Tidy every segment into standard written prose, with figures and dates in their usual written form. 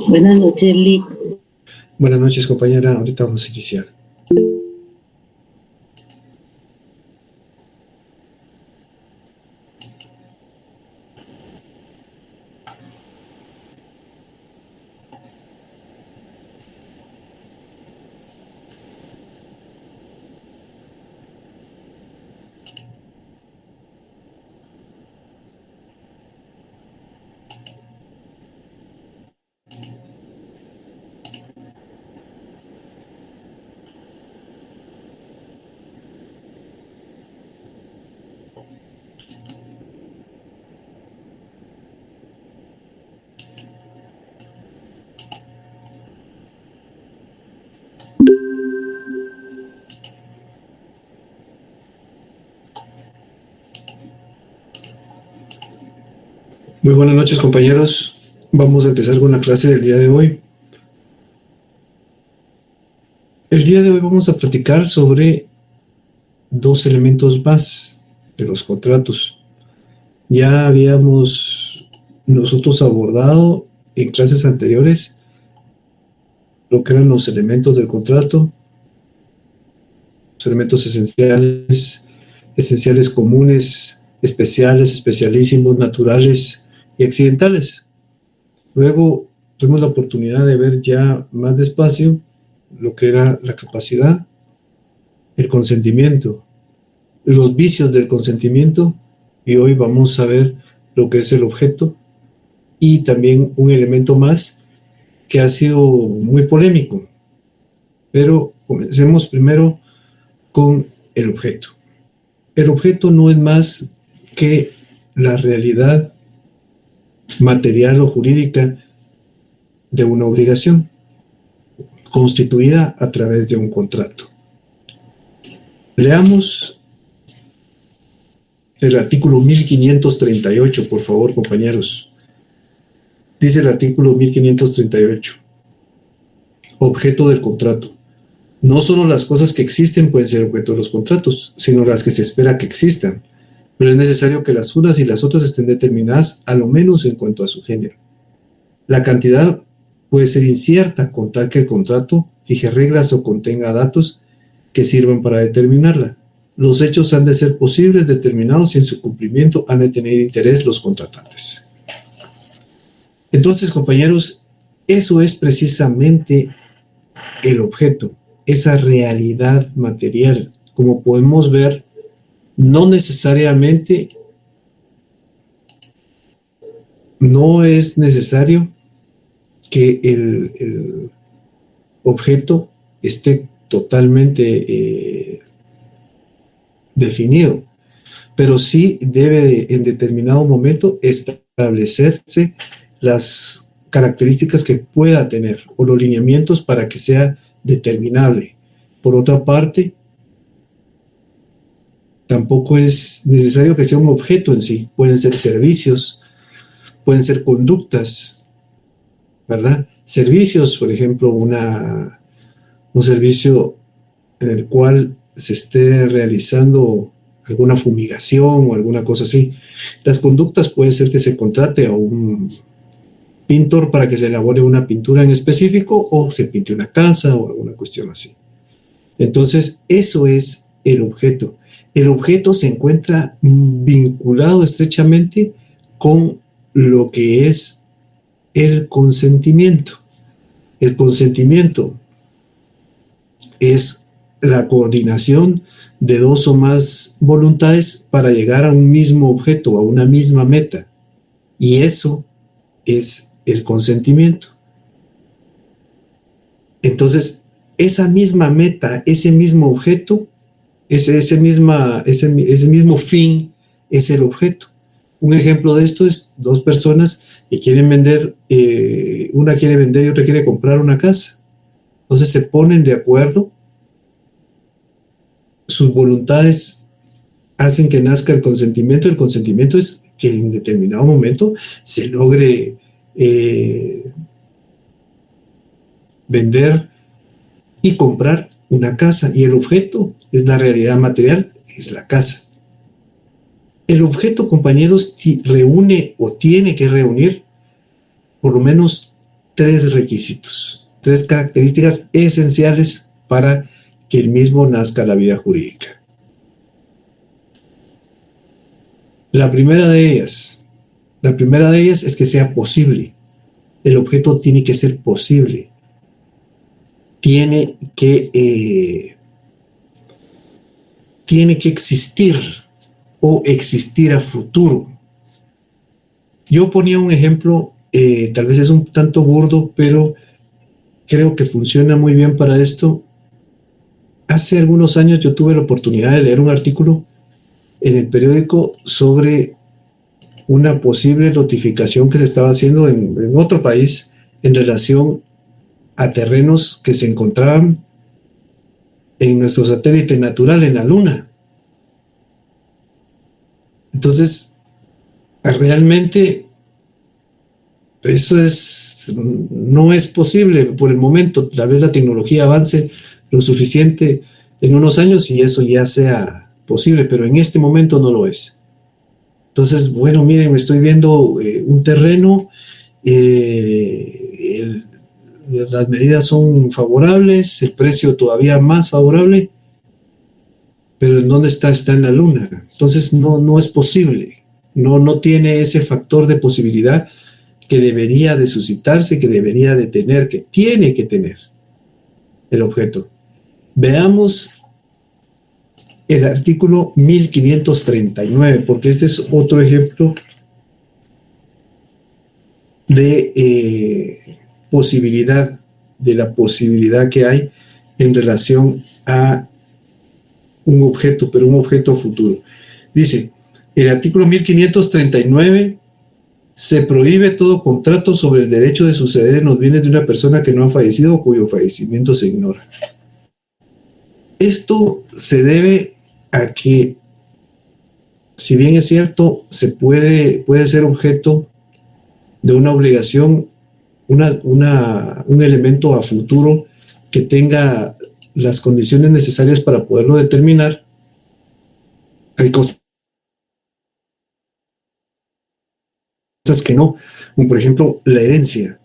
Buenas noches, Lee. Buenas noches, compañera. Ahorita vamos a iniciar. Muy buenas noches, compañeros. Vamos a empezar con la clase del día de hoy. El día de hoy vamos a platicar sobre dos elementos más de los contratos. Ya habíamos nosotros abordado en clases anteriores lo que eran los elementos del contrato, los elementos esenciales comunes, especiales, especialísimos, naturales y accidentales. Luego tuvimos la oportunidad de ver ya más despacio lo que era la capacidad, el consentimiento, los vicios del consentimiento, y hoy vamos a ver lo que es el objeto y también un elemento más que ha sido muy polémico. Pero comencemos primero con el objeto. El objeto no es más que la realidad material o jurídica de una obligación constituida a través de un contrato. Leamos el artículo 1538, por favor, compañeros. Dice el artículo 1538, objeto del contrato. No solo las cosas que existen pueden ser objeto de los contratos, sino las que se espera que existan, pero es necesario que las unas y las otras estén determinadas a lo menos en cuanto a su género. La cantidad puede ser incierta con tal que el contrato fije reglas o contenga datos que sirvan para determinarla. Los hechos han de ser posibles, determinados, y en su cumplimiento han de tener interés los contratantes. Entonces, compañeros, eso es precisamente el objeto, esa realidad material. Como podemos ver, no necesariamente, no es necesario que el objeto esté totalmente definido, pero sí debe en determinado momento establecerse las características que pueda tener o los lineamientos para que sea determinable. Por otra parte, tampoco es necesario que sea un objeto en sí, pueden ser servicios, pueden ser conductas, ¿verdad? Servicios, por ejemplo, un servicio en el cual se esté realizando alguna fumigación o alguna cosa así. Las conductas puede ser que se contrate a un pintor para que se elabore una pintura en específico o se pinte una casa o alguna cuestión así. Entonces, eso es el objeto. El objeto se encuentra vinculado estrechamente con lo que es el consentimiento. El consentimiento es la coordinación de dos o más voluntades para llegar a un mismo objeto, a una misma meta. Y eso es el consentimiento. Entonces, esa misma meta, ese mismo objeto, ese mismo fin es el objeto. Un ejemplo de esto es dos personas que quieren vender, una quiere vender y otra quiere comprar una casa. Entonces se ponen de acuerdo, sus voluntades hacen que nazca el consentimiento. El consentimiento es que en determinado momento se logre vender y comprar una casa, y el objeto es la realidad material, es la casa. El objeto, compañeros, reúne o tiene que reunir por lo menos 3 requisitos, 3 características esenciales para que el mismo nazca la vida jurídica. La primera de ellas es que sea posible. El objeto tiene que ser posible. Tiene que existir o existir a futuro. Yo ponía un ejemplo, tal vez es un tanto burdo, pero creo que funciona muy bien para esto. Hace algunos años yo tuve la oportunidad de leer un artículo en el periódico sobre una posible notificación que se estaba haciendo en otro país en relación a terrenos que se encontraban en nuestro satélite natural, en la Luna. Entonces, realmente eso no es posible por el momento. Tal vez la tecnología avance lo suficiente en unos años y eso ya sea posible, pero en este momento no lo es. Entonces, bueno, miren, me estoy viendo un terreno, las medidas son favorables, el precio todavía más favorable, pero ¿en dónde está? Está en la Luna. Entonces no es posible, no tiene ese factor de posibilidad que debería de suscitarse, que debería de tener, que tiene que tener el objeto. Veamos el artículo 1539, porque este es otro ejemplo de posibilidad, de la posibilidad que hay en relación a un objeto, pero un objeto futuro. Dice, el artículo 1539 se prohíbe todo contrato sobre el derecho de suceder en los bienes de una persona que no ha fallecido o cuyo fallecimiento se ignora. Esto se debe a que, si bien es cierto, puede ser objeto de una obligación, un elemento a futuro que tenga las condiciones necesarias para poderlo determinar, hay cosas que no, como por ejemplo la herencia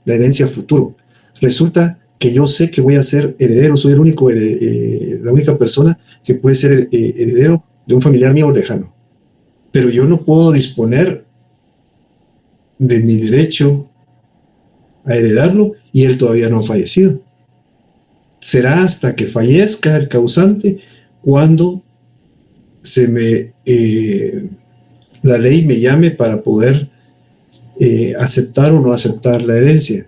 a futuro. Resulta que yo sé que voy a ser heredero, soy la única persona que puede ser heredero de un familiar mío lejano, pero yo no puedo disponer de mi derecho a heredarlo y él todavía no ha fallecido. Será hasta que fallezca el causante cuando la ley me llame para poder aceptar o no aceptar la herencia.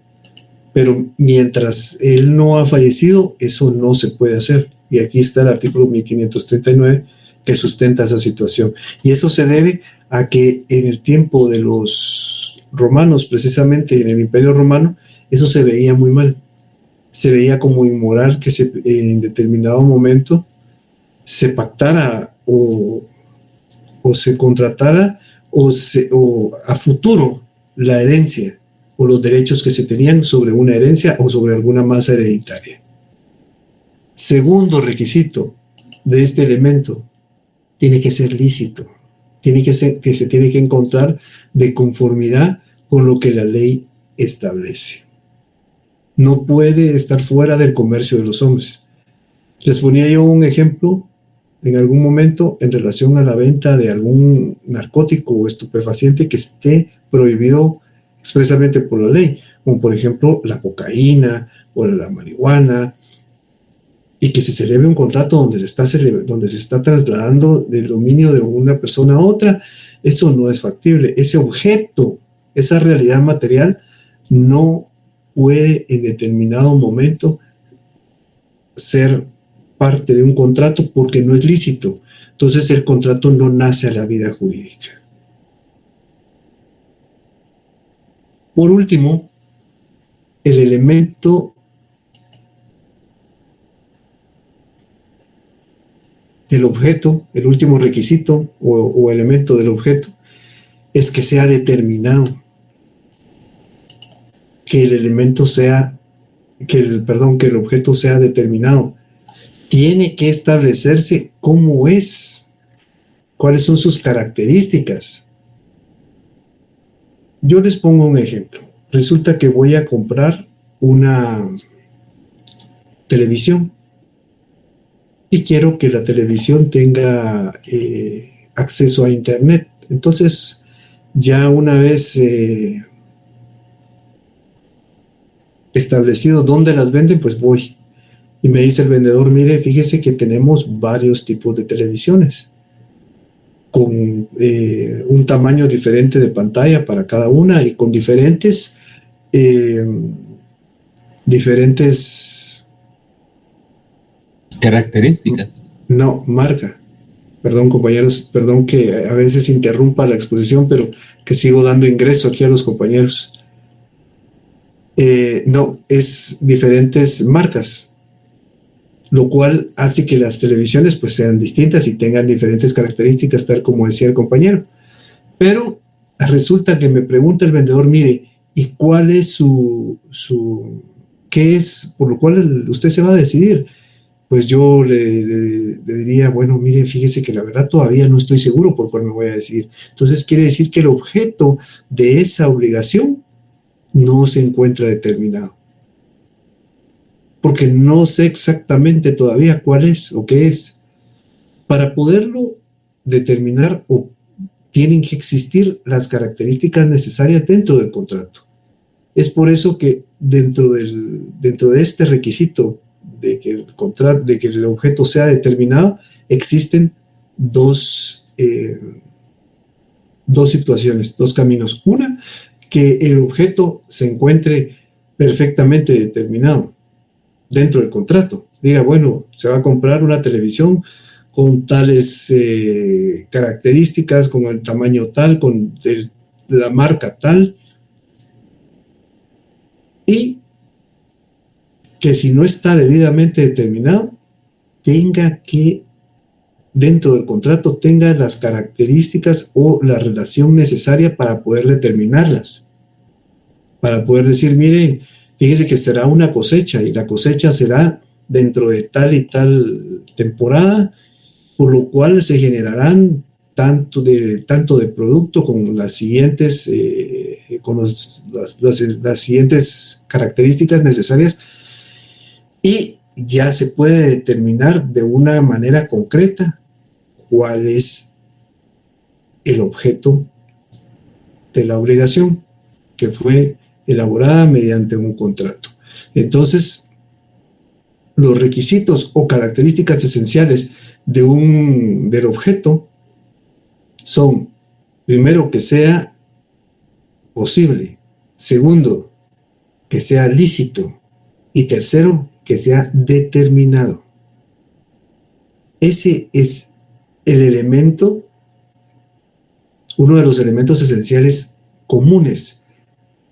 Pero mientras él no ha fallecido, eso no se puede hacer. Y aquí está el artículo 1539 que sustenta esa situación. Y esto se debe a que en el tiempo de los romanos, precisamente en el Imperio Romano, eso se veía muy mal. Se veía como inmoral que en determinado momento se pactara o se contratara o a futuro la herencia o los derechos que se tenían sobre una herencia o sobre alguna masa hereditaria. Segundo requisito de este elemento, tiene que ser lícito, se tiene que encontrar de conformidad con lo que la ley establece. No puede estar fuera del comercio de los hombres. Les ponía yo un ejemplo en algún momento en relación a la venta de algún narcótico o estupefaciente que esté prohibido expresamente por la ley, como por ejemplo la cocaína o la marihuana, y que se celebre un contrato donde se está trasladando del dominio de una persona a otra. Eso no es factible. Ese objeto, esa realidad material, no puede en determinado momento ser parte de un contrato porque no es lícito. Entonces el contrato no nace a la vida jurídica. Por último, el elemento del objeto, el último requisito o elemento del objeto, es que sea determinado. Que el objeto sea determinado. Tiene que establecerse cómo es, cuáles son sus características. Yo les pongo un ejemplo. resulta que voy a comprar una televisión y quiero que la televisión tenga acceso a internet. Entonces, ya una vez establecido dónde las venden, pues voy. Y me dice el vendedor, mire, fíjese que tenemos varios tipos de televisiones, con un tamaño diferente de pantalla para cada una y con diferentes, eh, diferentes, Características. no, marca. Perdón, compañeros, perdón que a veces interrumpa la exposición, pero que sigo dando ingreso aquí a los compañeros. No, es diferentes marcas, lo cual hace que las televisiones pues sean distintas y tengan diferentes características, tal como decía el compañero. Pero resulta que me pregunta el vendedor, mire, ¿y cuál es qué es por lo cual usted se va a decidir? Pues yo le diría, bueno, mire, fíjese que la verdad todavía no estoy seguro por cuál me voy a decidir. Entonces quiere decir que el objeto de esa obligación no se encuentra determinado, porque no sé exactamente todavía cuál es o qué es. Para poderlo determinar, tienen que existir las características necesarias dentro del contrato. Es por eso que dentro de este requisito de que el objeto sea determinado, existen dos situaciones, dos caminos. Una, que el objeto se encuentre perfectamente determinado dentro del contrato. Diga, bueno, se va a comprar una televisión con tales características, con el tamaño tal, con la marca tal, y que si no está debidamente determinado, tenga que, dentro del contrato, tenga las características o la relación necesaria para poder determinarlas. Para poder decir, miren, fíjese que será una cosecha y la cosecha será dentro de tal y tal temporada, por lo cual se generarán tanto de producto con las siguientes, las siguientes características necesarias, y ya se puede determinar de una manera concreta cuál es el objeto de la obligación que fue elaborada mediante un contrato. Entonces, los requisitos o características esenciales del objeto son, primero, que sea posible; segundo, que sea lícito; y tercero, que sea determinado. Ese es el elemento, uno de los elementos esenciales comunes.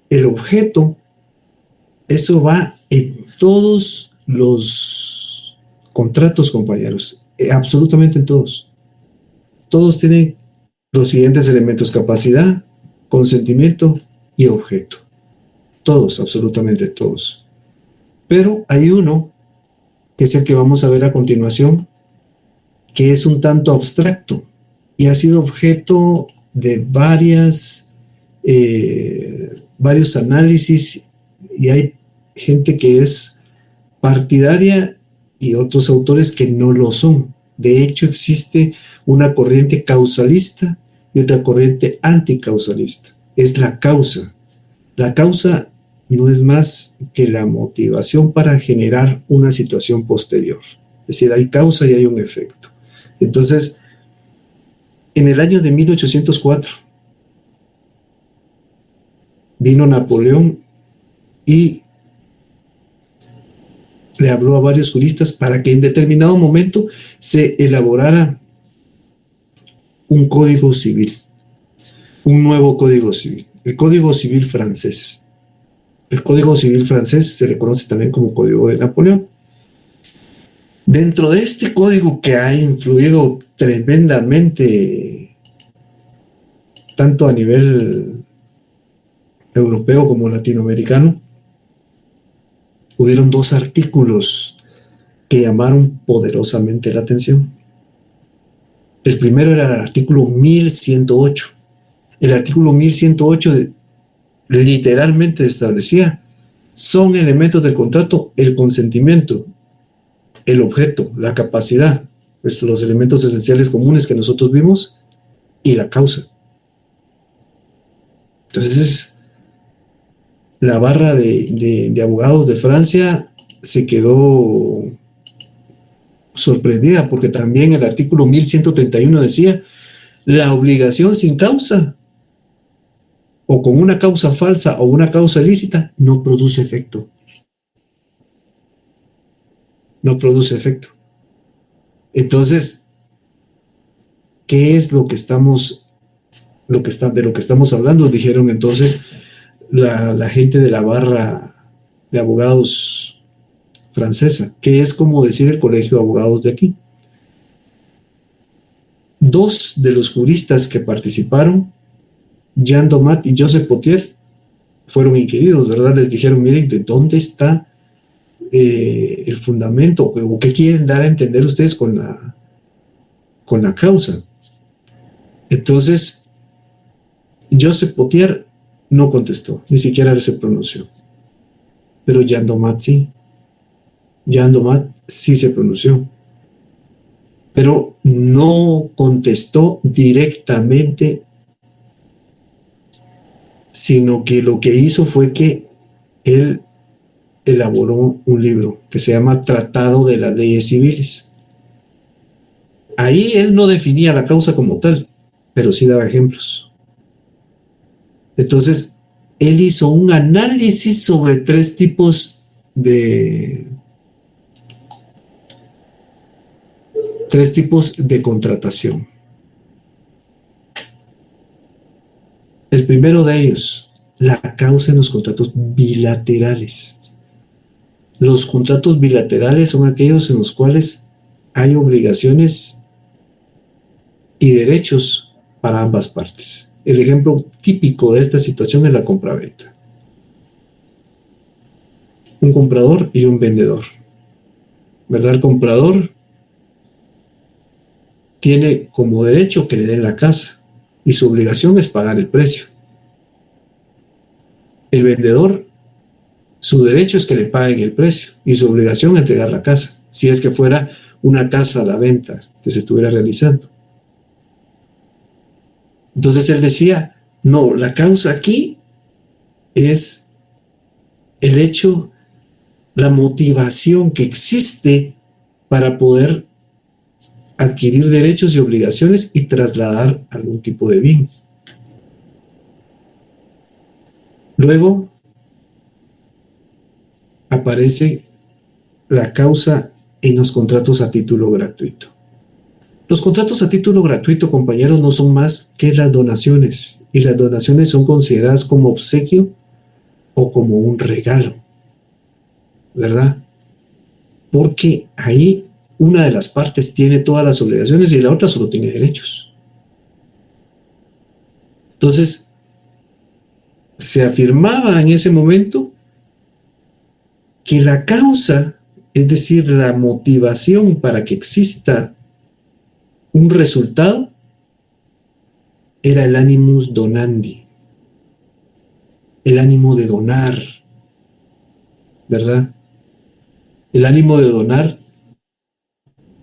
El objeto, eso va en todos los contratos, compañeros, absolutamente en todos. Todos tienen los siguientes elementos: capacidad, consentimiento y objeto. Todos, absolutamente todos. Pero hay uno, que es el que vamos a ver a continuación, que es un tanto abstracto y ha sido objeto de varios análisis, y hay gente que es partidaria y otros autores que no lo son. De hecho, existe una corriente causalista y otra corriente anticausalista. Es la causa. La causa no es más que la motivación para generar una situación posterior. Es decir, hay causa y hay un efecto. Entonces, en el año de 1804, vino Napoleón y le habló a varios juristas para que en determinado momento se elaborara un código civil, un nuevo código civil, el Código Civil francés. El Código Civil francés se le conoce también como Código de Napoleón. Dentro de este código, que ha influido tremendamente tanto a nivel europeo como latinoamericano, hubieron dos artículos que llamaron poderosamente la atención. El primero era el artículo 1108. El artículo 1108 literalmente establecía, son elementos del contrato el consentimiento, el objeto, la capacidad, pues los elementos esenciales comunes que nosotros vimos, y la causa. Entonces, la barra de abogados de Francia se quedó sorprendida porque también el artículo 1131 decía la obligación sin causa o con una causa falsa o una causa ilícita no produce efecto. No produce efecto. Entonces, ¿qué es lo que estamos, de lo que estamos hablando? Dijeron entonces la gente de la barra de abogados francesa, que es como decir el colegio de abogados de aquí. Dos de los juristas que participaron, Jean Domat y Joseph Potier, fueron inquiridos, ¿verdad? Les dijeron, miren, ¿de dónde está el fundamento o qué quieren dar a entender ustedes con la causa? Entonces, Joseph Potier no contestó, ni siquiera se pronunció. Pero Jean Domat sí. Jean Domat sí se pronunció. Pero no contestó directamente, sino que lo que hizo fue que él elaboró un libro que se llama Tratado de las Leyes Civiles. Ahí él no definía la causa como tal, pero sí daba ejemplos. Entonces, él hizo un análisis sobre tres tipos de contratación. El primero de ellos, la causa en los contratos bilaterales. Los contratos bilaterales son aquellos en los cuales hay obligaciones y derechos para ambas partes. El ejemplo típico de esta situación es la compraventa. Un comprador y un vendedor. ¿Verdad? El comprador tiene como derecho que le den la casa y su obligación es pagar el precio. El vendedor, su derecho es que le paguen el precio y su obligación es entregar la casa, si es que fuera una casa a la venta que se estuviera realizando. Entonces él decía, no, la causa aquí es el hecho, la motivación que existe para poder adquirir derechos y obligaciones y trasladar algún tipo de bien. Luego aparece la causa en los contratos a título gratuito. Los contratos a título gratuito, compañeros, no son más que las donaciones, y las donaciones son consideradas como obsequio o como un regalo, ¿verdad? Porque ahí una de las partes tiene todas las obligaciones y la otra solo tiene derechos. Entonces, se afirmaba en ese momento que la causa, es decir, la motivación para que exista un resultado, era el animus donandi, el ánimo de donar, ¿verdad? El ánimo de donar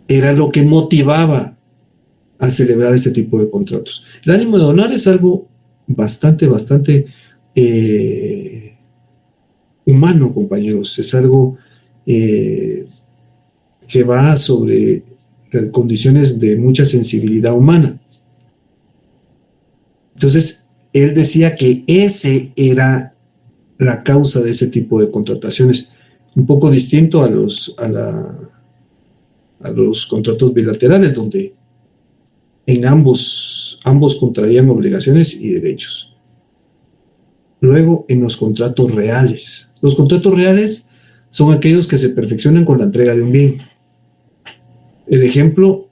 era lo que motivaba a celebrar este tipo de contratos. El ánimo de donar es algo bastante humano, compañeros. Es algo que va sobre condiciones de mucha sensibilidad humana. Entonces, él decía que ese era la causa de ese tipo de contrataciones, un poco distinto a los contratos bilaterales, donde en ambos contraían obligaciones y derechos. Luego, en los contratos reales. Los contratos reales son aquellos que se perfeccionan con la entrega de un bien. El ejemplo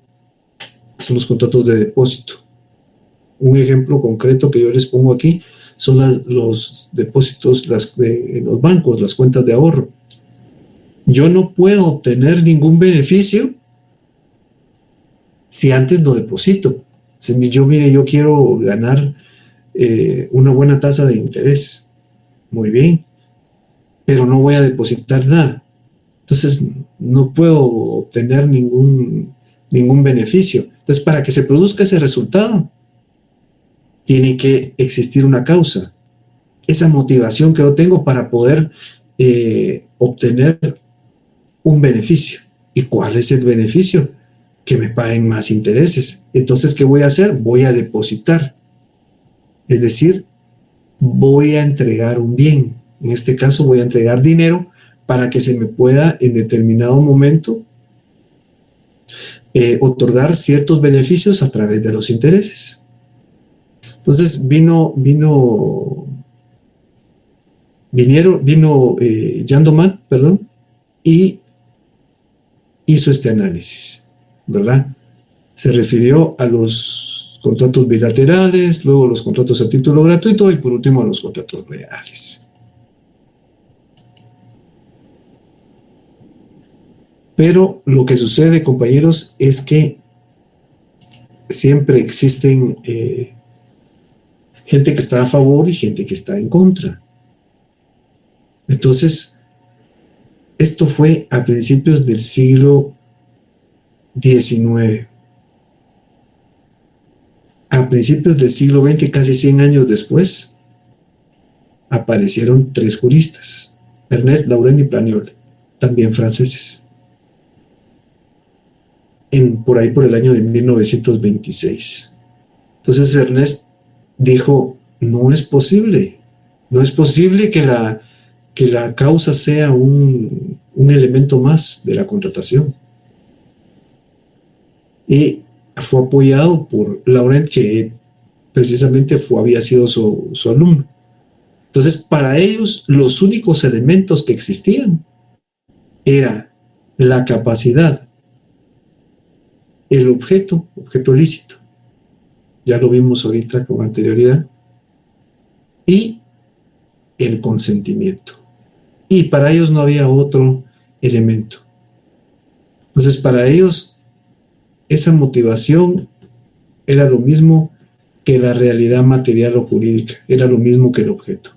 son los contratos de depósito. Un ejemplo concreto que yo les pongo aquí son los depósitos en los bancos, las cuentas de ahorro. Yo no puedo obtener ningún beneficio si antes no deposito. Yo quiero ganar una buena tasa de interés. muy bien, pero no voy a depositar nada. Entonces no puedo obtener ningún beneficio. Entonces, para que se produzca ese resultado, tiene que existir una causa. Esa motivación que yo tengo para poder obtener un beneficio. ¿Y cuál es el beneficio? Que me paguen más intereses. Entonces, ¿qué voy a hacer? Voy a depositar. Es decir, voy a entregar un bien. En este caso, voy a entregar dinero para que se me pueda en determinado momento otorgar ciertos beneficios a través de los intereses. Entonces vino Jean Domat, perdón, y hizo este análisis, ¿verdad? Se refirió a los contratos bilaterales, luego los contratos a título gratuito y por último a los contratos reales. Pero lo que sucede, compañeros, es que siempre existen gente que está a favor y gente que está en contra. Entonces, esto fue a principios del siglo XIX. A principios del siglo XX, casi 100 años después, aparecieron 3 juristas, Ernest, Laurent y Planiol, también franceses, por ahí por el año de 1926. Entonces Ernest dijo, no es posible que la causa sea un elemento más de la contratación. Y fue apoyado por Laurent, que precisamente había sido su alumno. Entonces, para ellos, los únicos elementos que existían era la capacidad, el objeto lícito, ya lo vimos ahorita con anterioridad, y el consentimiento. Y para ellos no había otro elemento. Entonces, para ellos, esa motivación era lo mismo que la realidad material o jurídica, era lo mismo que el objeto.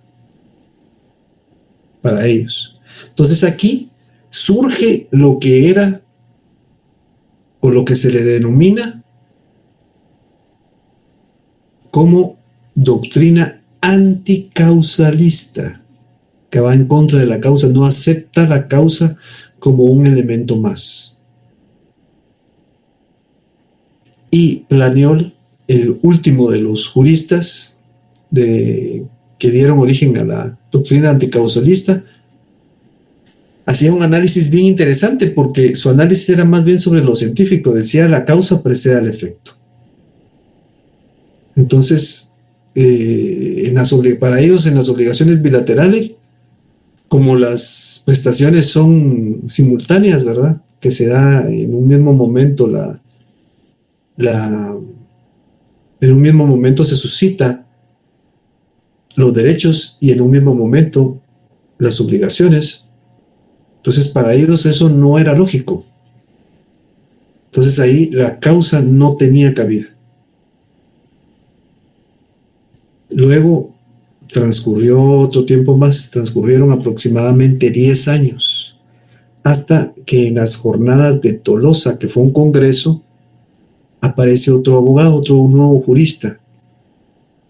Para ellos. Entonces aquí surge lo que era o lo que se le denomina como doctrina anticausalista, que va en contra de la causa, no acepta la causa como un elemento más. Y Planiol, el último de los juristas que dieron origen a la doctrina anticausalista, hacía un análisis bien interesante porque su análisis era más bien sobre lo científico, decía la causa precede al efecto. Entonces, para ellos en las obligaciones bilaterales, como las prestaciones son simultáneas, ¿verdad? Que se da en un mismo momento en un mismo momento se suscita los derechos y en un mismo momento las obligaciones. Entonces, para ellos eso no era lógico. Entonces ahí la causa no tenía cabida. Luego transcurrió otro tiempo más, transcurrieron aproximadamente 10 años, hasta que en las jornadas de Tolosa, que fue un congreso, aparece otro abogado, otro nuevo jurista,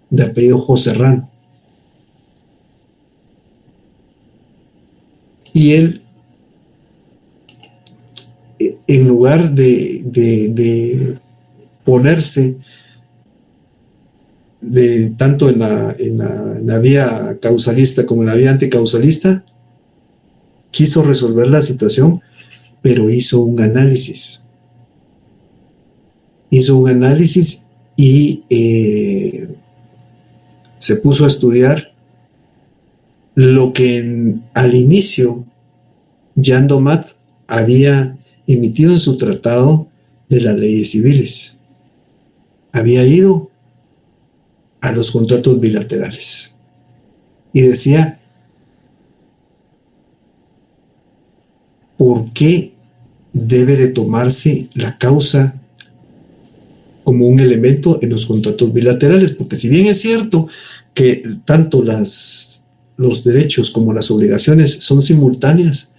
de apellido José Serrano. Y él, en lugar de ponerse tanto en la vía causalista como en la vía anticausalista, quiso resolver la situación, pero hizo un análisis. Y se puso a estudiar lo que al inicio Jean Domat había emitido en su tratado de las leyes civiles. Había ido a los contratos bilaterales y decía, ¿por qué debe de tomarse la causa como un elemento en los contratos bilaterales? Porque si bien es cierto que tanto los derechos como las obligaciones son simultáneas,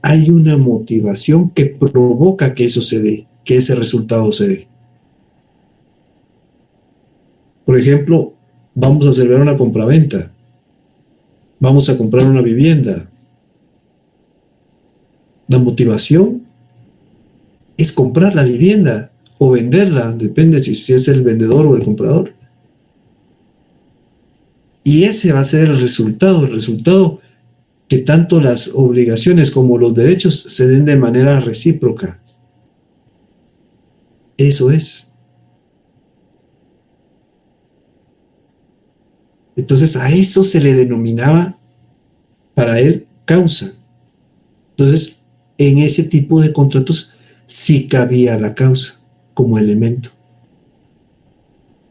hay una motivación que provoca que eso se dé, que ese resultado se dé. Por ejemplo, vamos a celebrar una compraventa, vamos a comprar una vivienda. La motivación es comprar la vivienda o venderla, depende si es el vendedor o el comprador. Y ese va a ser el resultado que tanto las obligaciones como los derechos se den de manera recíproca. Eso es. Entonces a eso se le denominaba para él causa. Entonces en ese tipo de contratos sí cabía la causa como elemento.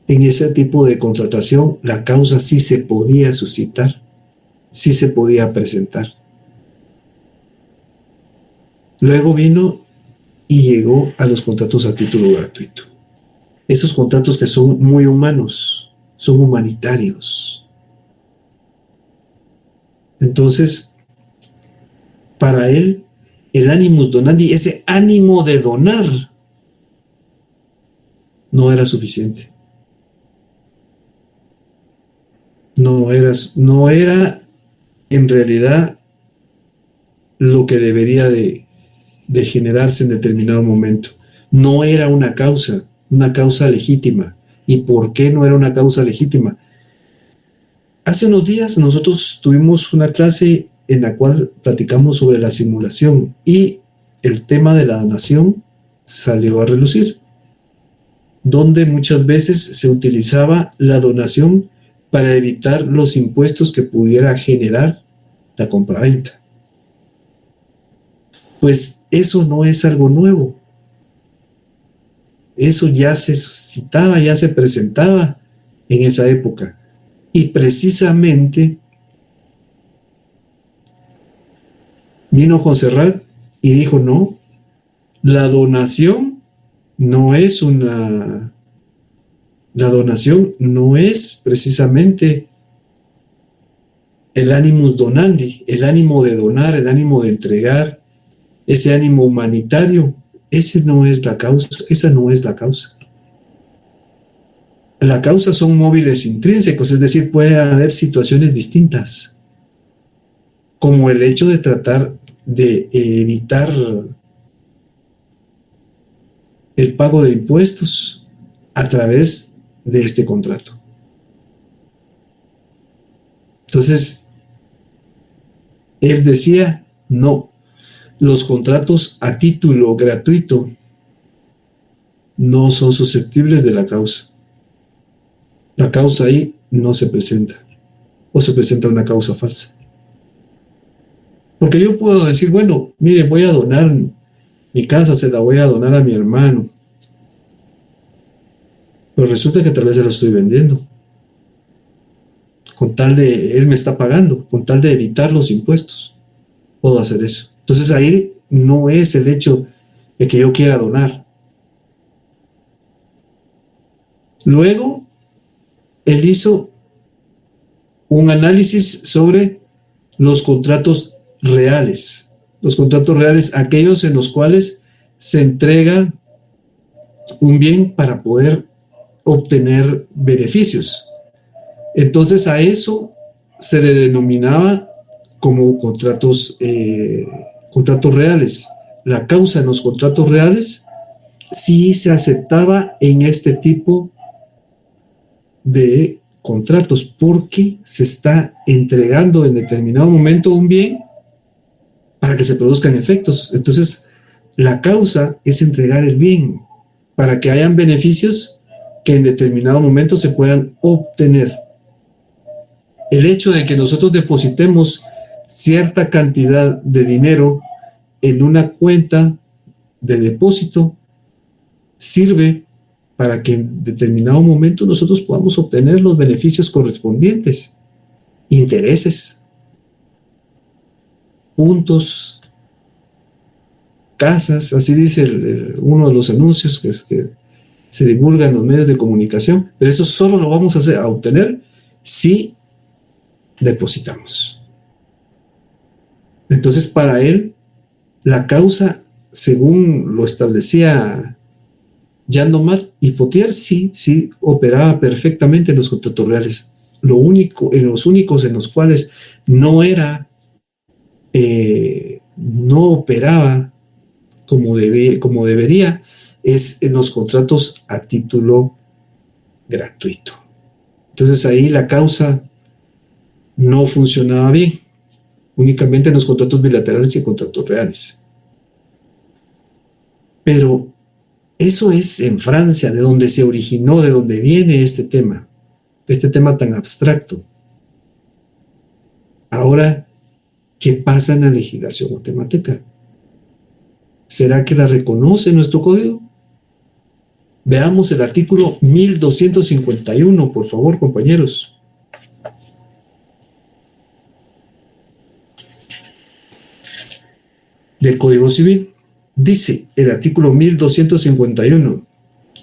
En ese tipo de contratación la causa sí se podía suscitar, sí se podía presentar. Luego vino y llegó a los contratos a título gratuito. Esos contratos que son muy humanos, son humanitarios. Entonces, para él, el animus donandi, ese ánimo de donar, no era suficiente. No era en realidad lo que debería de generarse en determinado momento. No era una causa legítima. ¿Y por qué no era una causa legítima? Hace unos días nosotros tuvimos una clase en la cual platicamos sobre la simulación y el tema de la donación salió a relucir, donde muchas veces se utilizaba la donación para evitar los impuestos que pudiera generar la compraventa. Pues eso no es algo nuevo. Eso ya se suscitaba, ya se presentaba en esa época. Y precisamente vino Jonserrat y dijo, no, la donación no es precisamente el animus donandi, el ánimo de donar, el ánimo de entregar, ese ánimo humanitario. Esa no es la causa. La causa son móviles intrínsecos, es decir, puede haber situaciones distintas, como el hecho de tratar de evitar el pago de impuestos a través de este contrato. Entonces, él decía, no, los contratos a título gratuito no son susceptibles de la causa. La causa ahí no se presenta, o se presenta una causa falsa. Porque yo puedo decir, bueno, mire, voy a donar mi casa, se la voy a donar a mi hermano, pero resulta que tal vez se lo estoy vendiendo, con tal de, él me está pagando, con tal de evitar los impuestos, puedo hacer eso. Entonces ahí no es el hecho de que yo quiera donar. Luego, él hizo un análisis sobre los contratos reales. Los contratos reales, aquellos en los cuales se entrega un bien para poder obtener beneficios. Entonces a eso se le denominaba como contratos reales. La causa en los contratos reales sí se aceptaba en este tipo de contratos porque se está entregando en determinado momento un bien para que se produzcan efectos. Entonces, la causa es entregar el bien para que hayan beneficios que en determinado momento se puedan obtener. El hecho de que nosotros depositemos cierta cantidad de dinero en una cuenta de depósito sirve para que en determinado momento nosotros podamos obtener los beneficios correspondientes, intereses, puntos, casas, así dice uno de los anuncios que se divulga en los medios de comunicación, pero eso solo lo vamos a obtener si depositamos. Entonces, para él, la causa, según lo establecía Jean Domat y Potier, sí operaba perfectamente en los contratos reales. Los únicos en los cuales no era, no operaba como debería, es en los contratos a título gratuito. Entonces ahí la causa no funcionaba bien, únicamente en los contratos bilaterales y en contratos reales. Pero eso es en Francia, de donde se originó, de donde viene este tema tan abstracto. Ahora, ¿qué pasa en la legislación guatemalteca? ¿Será que la reconoce nuestro código? Veamos el artículo 1251, por favor, compañeros. Del Código Civil. Dice el artículo 1251,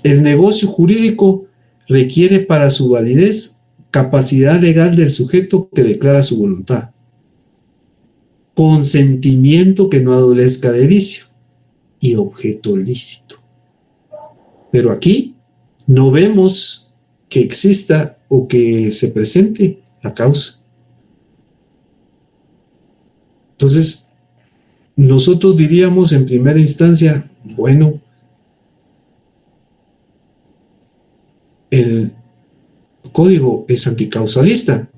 el negocio jurídico requiere para su validez capacidad legal del sujeto que declara su voluntad, consentimiento que no adolezca de vicio y objeto lícito. Pero aquí no vemos que exista o que se presente la causa. Entonces, nosotros diríamos en primera instancia, bueno, el código es anticausalista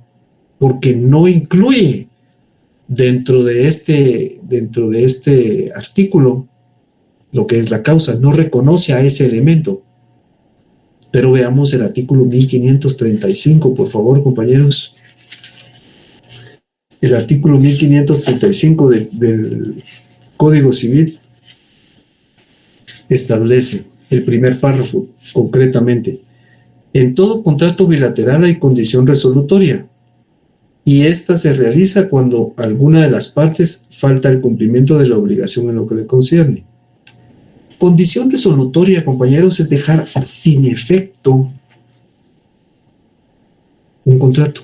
porque no incluye dentro de este artículo lo que es la causa, no reconoce a ese elemento. Pero veamos el artículo 1535, por favor, compañeros. El artículo 1535 del Código Civil establece el primer párrafo, concretamente. En todo contrato bilateral hay condición resolutoria, y esta se realiza cuando alguna de las partes falta el cumplimiento de la obligación en lo que le concierne. Condición resolutoria, compañeros, es dejar sin efecto un contrato.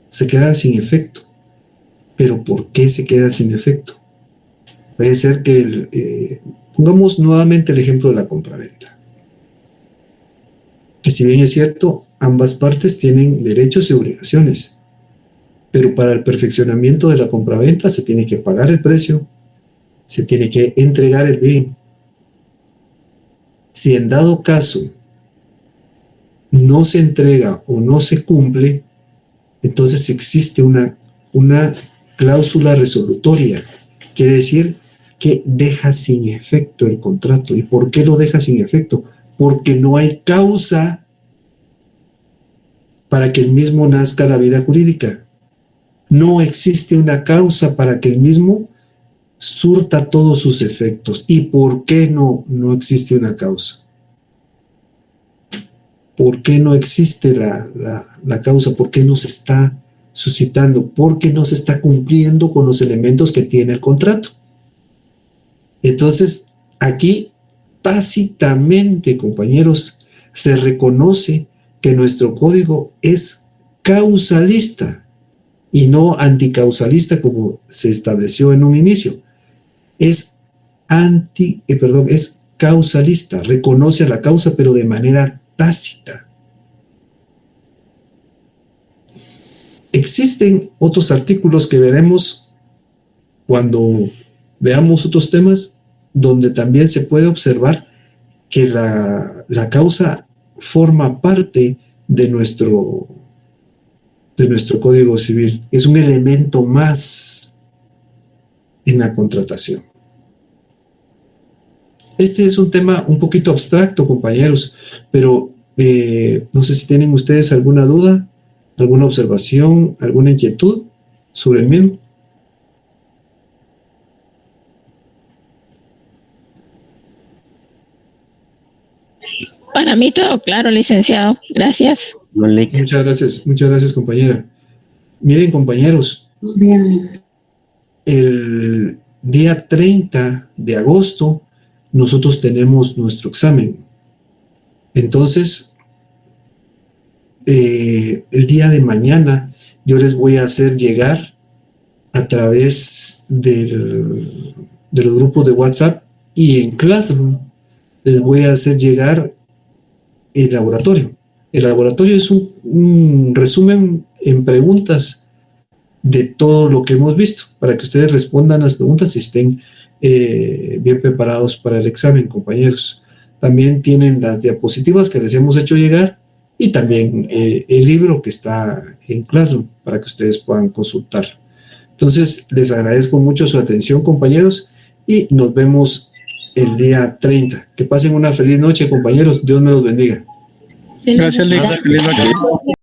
Se queda sin efecto. ¿Pero por qué se queda sin efecto? Puede ser que, pongamos nuevamente el ejemplo de la compraventa. Que si bien es cierto, ambas partes tienen derechos y obligaciones, pero para el perfeccionamiento de la compraventa se tiene que pagar el precio, se tiene que entregar el bien. Si en dado caso no se entrega o no se cumple, entonces existe una cláusula resolutoria. Quiere decir que deja sin efecto el contrato. ¿Y por qué lo deja sin efecto? Porque no hay causa para que el mismo nazca la vida jurídica. No existe una causa para que el mismo surta todos sus efectos. ¿Y por qué no existe una causa? ¿Por qué no existe la causa? ¿Por qué no se está suscitando? Porque no se está cumpliendo con los elementos que tiene el contrato. Entonces, aquí tácitamente, compañeros, se reconoce que nuestro código es causalista y no anticausalista como se estableció en un inicio. Es causalista, reconoce a la causa, pero de manera tácita. Existen otros artículos que veremos cuando veamos otros temas, donde también se puede observar que la causa forma parte de nuestro Código Civil. Es un elemento más en la contratación. Este es un tema un poquito abstracto, compañeros, pero no sé si tienen ustedes alguna duda, alguna observación, alguna inquietud sobre el mismo. Para mí todo claro, licenciado. Gracias. Muchas gracias, compañera. Miren, compañeros, el día 30 de agosto nosotros tenemos nuestro examen. Entonces, el día de mañana yo les voy a hacer llegar a través de los grupos de WhatsApp, y en Classroom les voy a hacer llegar el laboratorio. El laboratorio es un resumen en preguntas de todo lo que hemos visto, para que ustedes respondan las preguntas y estén bien preparados para el examen, compañeros. También tienen las diapositivas que les hemos hecho llegar, y también el libro que está en Classroom para que ustedes puedan consultarlo. Entonces, les agradezco mucho su atención, compañeros, y nos vemos el día 30. Que pasen una feliz noche, compañeros. Dios me los bendiga. Gracias, Lick. Feliz noche.